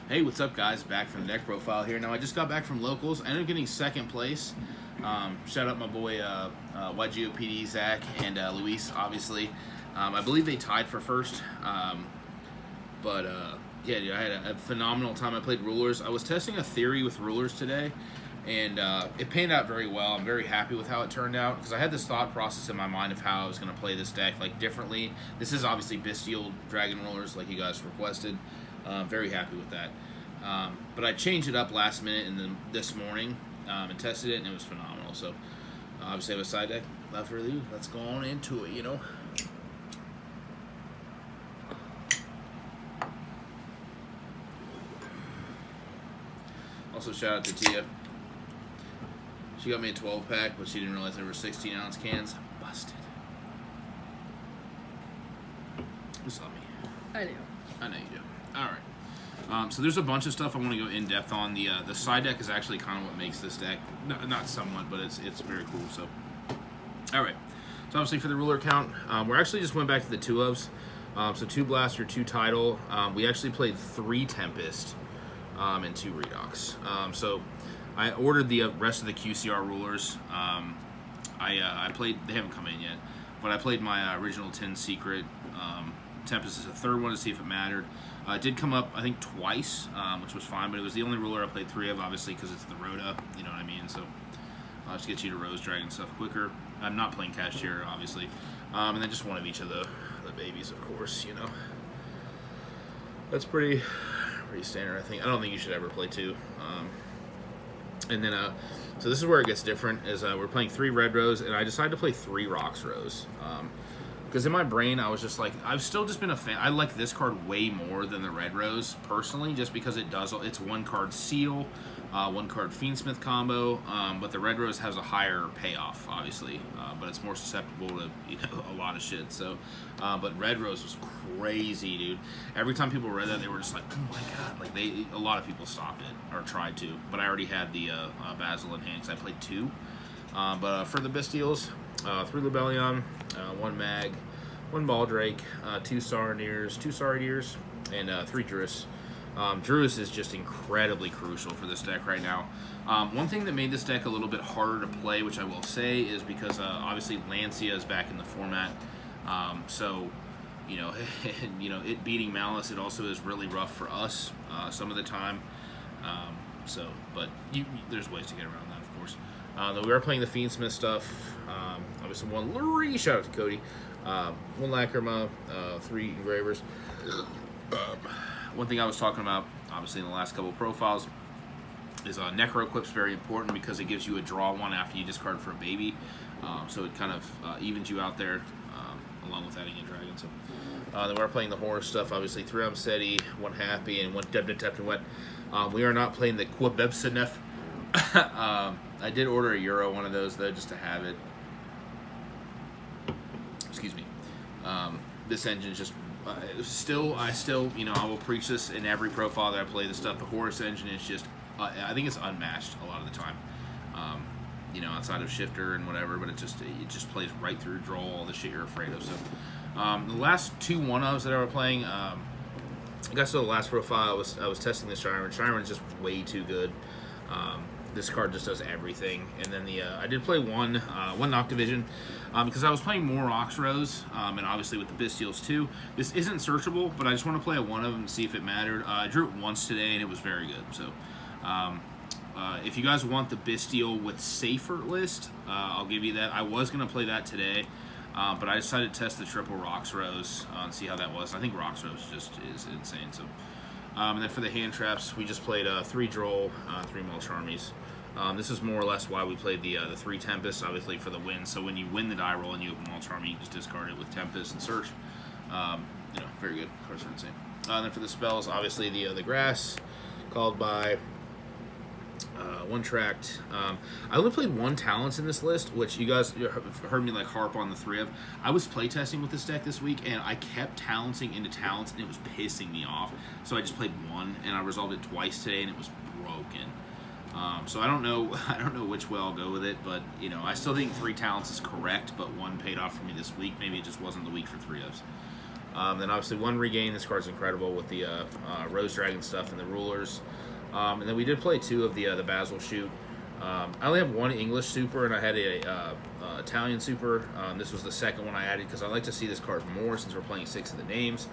Hey, what's up, guys? Back from the deck profile here. Now, I just got back from locals. I ended up getting second place. Shout out my boy YGOPD, Zach, and Luis, obviously. I believe they tied for first. Yeah, dude, I had a phenomenal time. I played Rulers. I was testing a theory with Rulers today, and it panned out very well. I'm very happy with how it turned out, because I had this thought process in my mind of how I was going to play this deck, like, differently. This is obviously Bystial Dragon Rulers, like you guys requested. Very happy with that. But I changed it up last minute and then this morning and tested it, and it was phenomenal. So obviously I have a side deck. Without further ado, let's go on into it, you know. Also, shout out to Tia. She got me a 12-pack, but she didn't realize there were 16-ounce cans. Busted. You saw me. I do. I know you do. All right. So there's a bunch of stuff I want to go in depth on. The side deck is actually kind of what makes this deck, not somewhat, but it's very cool. So, all right. So obviously for the ruler count, we're actually just went back to the 2-ofs. So 2 Blaster, 2 Tidal. We actually played 3 Tempest and 2 Redox. So I ordered the rest of the QCR rulers. I played. They haven't come in yet, but I played my original 10 Secret. Tempest is the third one to see if it mattered. It did come up, I think, twice, which was fine, but it was the only ruler I played 3 of, obviously, because it's the Rhoda, you know what I mean? So I'll just get you to Rose Dragon stuff quicker. I'm not playing Cashier, obviously. And then just one of each of the babies, of course, you know. That's pretty standard, I think. I don't think you should ever play 2. And then, so this is where it gets different, is we're playing 3 Red Rose, and I decided to play 3 Rocks Rose. Because in my brain, I was just like, I've still just been a fan. I like this card way more than the Red Rose, personally, just because it's 1 card Seal, 1 card Fiendsmith combo, but the Red Rose has a higher payoff, obviously, but it's more susceptible to, you know, a lot of shit, so, but Red Rose was crazy, dude. Every time people read that, they were just like, oh my god, like, a lot of people stopped it, or tried to, but I already had the Basil in hand, because I played 2, but for the Bystials, 3 Lebellion, 1 Mag, 1 Baldrake, 2 Saronniers, 2 Sardiers, and 3 Druis. Druis is just incredibly crucial for this deck right now. One thing that made this deck a little bit harder to play, which I will say, is because obviously Lancia is back in the format. So, you know, it beating Malice, it also is really rough for us some of the time. But there's ways to get around that, of course. We are playing the Fiendsmith stuff. Obviously 1 Lurie, shout out to Cody. 1 Lacrima, 3 Engravers. One thing I was talking about, obviously in the last couple of profiles, is Necro Equip's very important because it gives you a draw 1 after you discard for a baby. So it kind of evens you out there, along with adding a dragon. So then we're playing the horror stuff, obviously 3 Amseti, 1 Happy, and 1 Debnatep and Wet. We are not playing the Quabebsenef. I did order a Euro one of those, though, just to have it. Excuse me. This engine is just I still, you know, I will preach this in every profile that I play. This stuff, the Horus engine is just, I think it's unmatched a lot of the time. You know, outside of Shifter and whatever, but it just plays right through, draw all the shit you're afraid of. So, the last 2 1-ofs that I were playing, I guess the last profile I was testing the Shyren. Shyren's just way too good. This card just does everything. And then I did play one Noctivision because I was playing more Oxrose, and obviously with the Bystials too. This isn't searchable, but I just want to play one of them and see if it mattered. I drew it once today, and it was very good. So if you guys want the Bystial with Safer list, I'll give you that. I was going to play that today, but I decided to test the triple Roxrose and see how that was. I think Roxrose just is insane. So. And then for the hand traps, we just played 3 Droll, 3 Mulcharmies. This is more or less why we played the 3 Tempest, obviously for the win. So when you win the die roll and you have Mulcharmy, you just discard it with Tempest and Search. You know, very good. Cards are insane. And then for the spells, obviously the Grass, Called by, 1 Tracked. I only played 1 Talents in this list, which you guys heard me like harp on the 3 of. I was playtesting with this deck this week, and I kept talenting into Talents, and it was pissing me off. So I just played 1, and I resolved it twice today, and it was broken. So I don't know which way I'll go with it, but you know, I still think 3 Talents is correct, but 1 paid off for me this week. Maybe it just wasn't the week for 3 ofs. Then obviously one regain. This card's incredible with the Rose Dragon stuff and the rulers. And then we did play 2 of the Basil shoot. I only have 1 English super, and I had a Italian super. This was the second one I added because I like to see this card more since we're playing 6 of the names.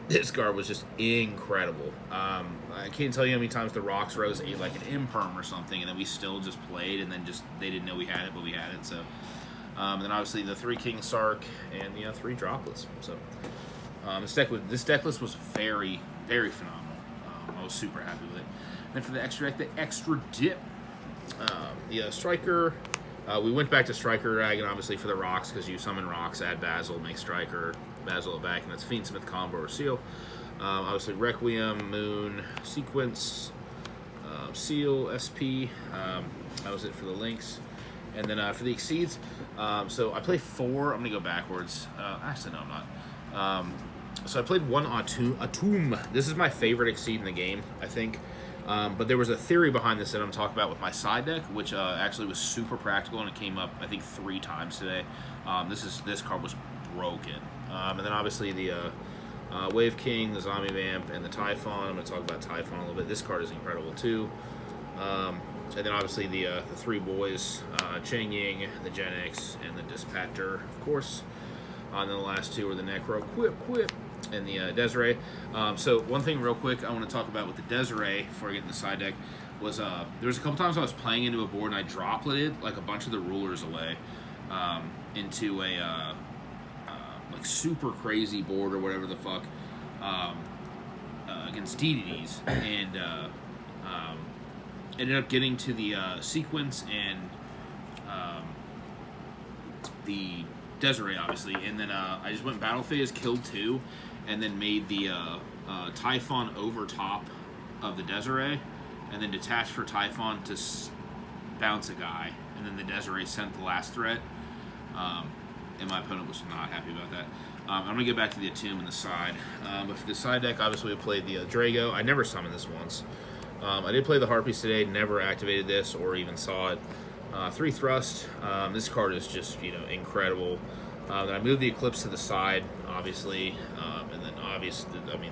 This card was just incredible. I can't tell you how many times the Rocks Rose ate like an imperm or something, and then we still just played, and then just they didn't know we had it, but we had it. So, and then obviously the 3 King Sark and the 3 droplets. So, this deck list was very, very phenomenal. I was super happy with it. And then for the extra deck, the extra dip, the Striker. We went back to Striker Dragon, obviously, for the rocks, because you summon rocks, add Basil, make Striker, Basil it back, and that's Fiend, Smith combo or Seal. Obviously, Requiem, Moon, Sequence, Seal, SP. That was it for the links. And then for the Exceeds, so I played 4. I'm going to go backwards. Actually, no, I'm not. So I played 1 Atum. This is my favorite Exceed in the game, I think. But there was a theory behind this that I'm talking about with my side deck, which actually was super practical, and it came up, I think, 3 times today. This card was broken. And then obviously the Wave King, the Zombie Vamp, and the Typhon. I'm going to talk about Typhon a little bit. This card is incredible too. And then obviously the 3 boys, Chang Ying, the Gen X, and the Dispatcher, of course. And then the last 2 are the Necro, Quip, and the Desiree. So one thing real quick I want to talk about with the Desiree before I get in the side deck was there was a couple times I was playing into a board and I dropleted like a bunch of the rulers away into a like super crazy board or whatever the fuck against DDDs, and ended up getting to the Sequence and the Desiree, obviously, and then I just went Battle Phase, killed 2, and then made the Typhon over top of the Desiree, and then detached for Typhon to bounce a guy, and then the Desiree sent the last threat, and my opponent was not happy about that. I'm going to get back to the Atum and the side, but for the side deck, obviously we played the Drago. I never summoned this once. I did play the Harpies today, never activated this or even saw it. 3 Thrust. This card is just, incredible. Then I moved the Eclipse to the side, obviously, and then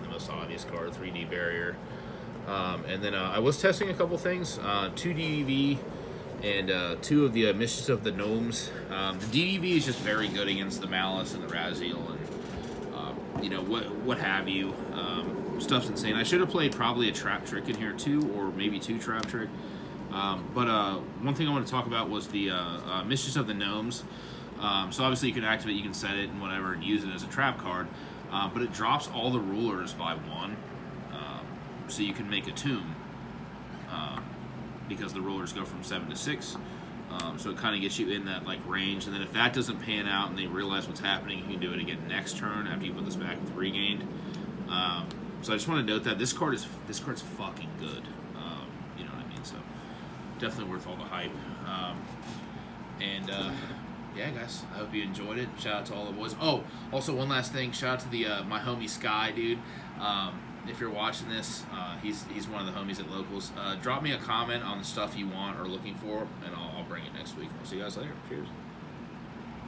the most obvious card, 3D Barrier. And then I was testing a couple things, 2 DDV and 2 of the Mischiefs of the Gnomes. The DDV is just very good against the Malice and the Raziel and, what have you. Stuff's insane. I should have played probably a Trap Trick in here too, or maybe 2 Trap Trick. But one thing I want to talk about was the Mistress of the Gnomes. So obviously you can activate, you can set it and whatever, and use it as a trap card. But it drops all the rulers by 1. So you can make a tomb. Because the rulers go from 7 to 6. So it kind of gets you in that range. And then if that doesn't pan out and they realize what's happening, you can do it again next turn after you put this back with regained. So I just want to note that this card's fucking good. You know what I mean? So definitely worth all the hype. Yeah, guys, I hope you enjoyed it. Shout out to all the boys. Oh, also one last thing. Shout out to the my homie Sky, dude. If you're watching this, he's one of the homies at Locals. Drop me a comment on the stuff you want or looking for, and I'll bring it next week. I'll see you guys later. Cheers.